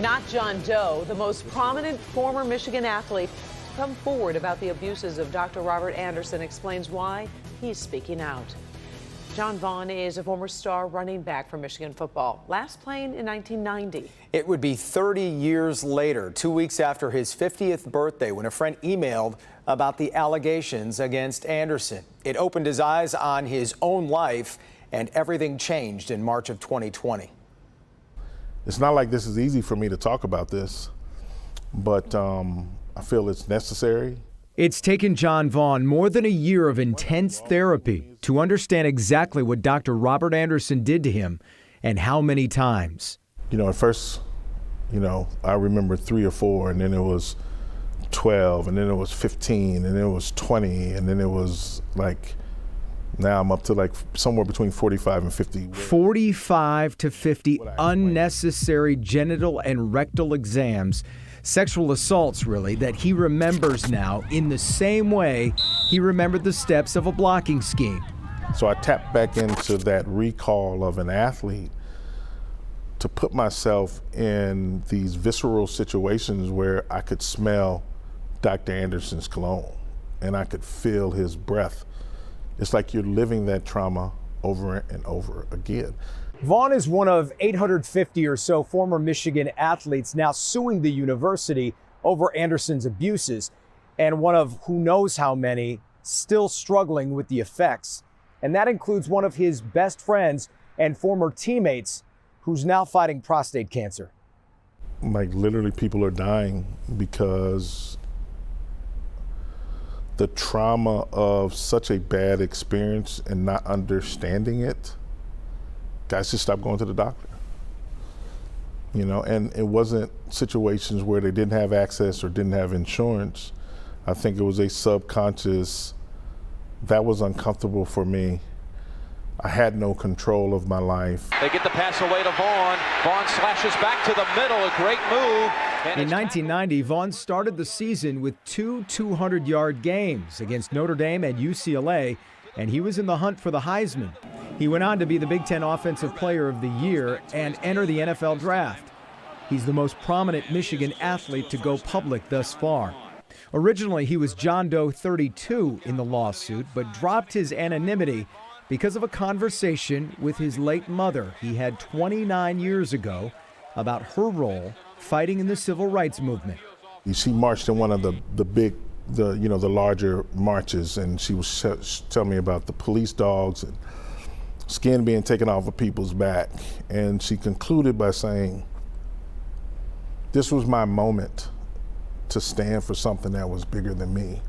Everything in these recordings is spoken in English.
Not John Doe, the most prominent former Michigan athlete to come forward about the abuses of Dr. Robert Anderson, explains why he's speaking out. John Vaughn is a former star running back for Michigan football, last playing in 1990. It would be 30 years later, 2 weeks after his 50th birthday, when a friend emailed about the allegations against Anderson. It opened his eyes on his own life, and everything changed in March of 2020. It's not like this is easy for me to talk about this, but I feel it's necessary. It's taken John Vaughn more than a year of intense therapy to understand exactly what Dr. Robert Anderson did to him and how many times. You know, at first, I remember 3 or 4, and then it was 12, and then it was 15, and then it was 20, and then it was like, now I'm up to like somewhere between 45 and 50. 45 to 50 unnecessary genital and rectal exams. Sexual assaults, really, that he remembers now in the same way he remembered the steps of a blocking scheme. So I tapped back into that recall of an athlete to put myself in these visceral situations where I could smell Dr. Anderson's cologne and I could feel his breath. It's like you're living that trauma over and over again. Vaughn is one of 850 or so former Michigan athletes now suing the university over Anderson's abuses, and one of who knows how many still struggling with the effects. And that includes one of his best friends and former teammates who's now fighting prostate cancer. Like literally people are dying because the trauma of such a bad experience and not understanding it. Guys just stopped going to the doctor. And it wasn't situations where they didn't have access or didn't have insurance. I think it was a subconscious, that was uncomfortable for me. I had no control of my life. They get the pass away to Vaughn. Vaughn slashes back to the middle, a great move. In 1990, Vaughn started the season with 2 200-yard games against Notre Dame and UCLA, and he was in the hunt for the Heisman. He went on to be the Big Ten Offensive Player of the Year and enter the NFL Draft. He's the most prominent Michigan athlete to go public thus far. Originally, he was John Doe 32 in the lawsuit, but dropped his anonymity because of a conversation with his late mother he had 29 years ago about her role fighting in the civil rights movement. She marched in one of the larger marches, and she was telling me about the police dogs and skin being taken off of people's back. And she concluded by saying, this was my moment to stand for something that was bigger than me.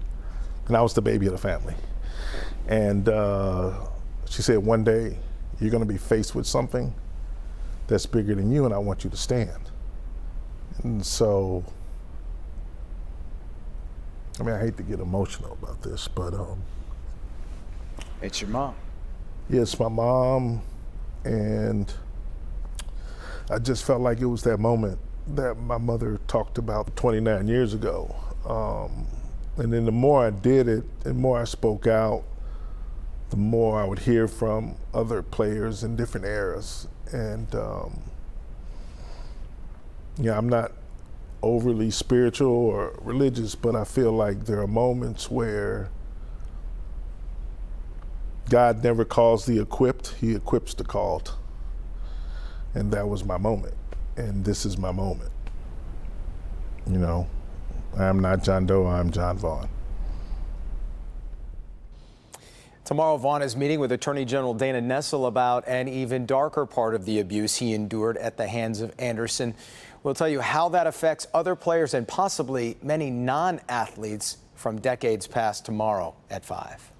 And I was the baby of the family. And she said, one day you're gonna be faced with something that's bigger than you, and I want you to stand. And so, I hate to get emotional about this, but It's your mom. yeah, it's my mom, and I just felt like it was that moment that my mother talked about 29 years ago. And then the more I did it, and more I spoke out, the more I would hear from other players in different eras. And I'm not overly spiritual or religious, but I feel like there are moments where God never calls the equipped, he equips the called. And that was my moment. And this is my moment. I'm not John Doe, I'm John Vaughn. Tomorrow, Vaughn is meeting with Attorney General Dana Nessel about an even darker part of the abuse he endured at the hands of Anderson. We'll tell you how that affects other players and possibly many non-athletes from decades past tomorrow at 5.